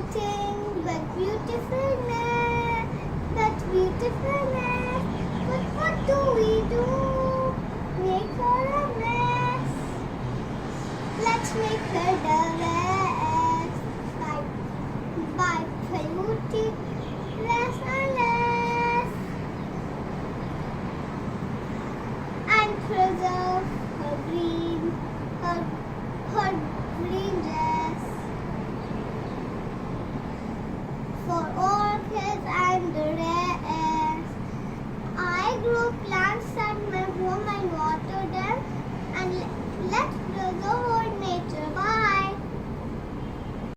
nothing but beautifulness. But beautifulness. But what do we do? Make her a mess. Let's make her the best by polluting less and less and preserve her green dress for orchids and the rest. I grow plants at my home and water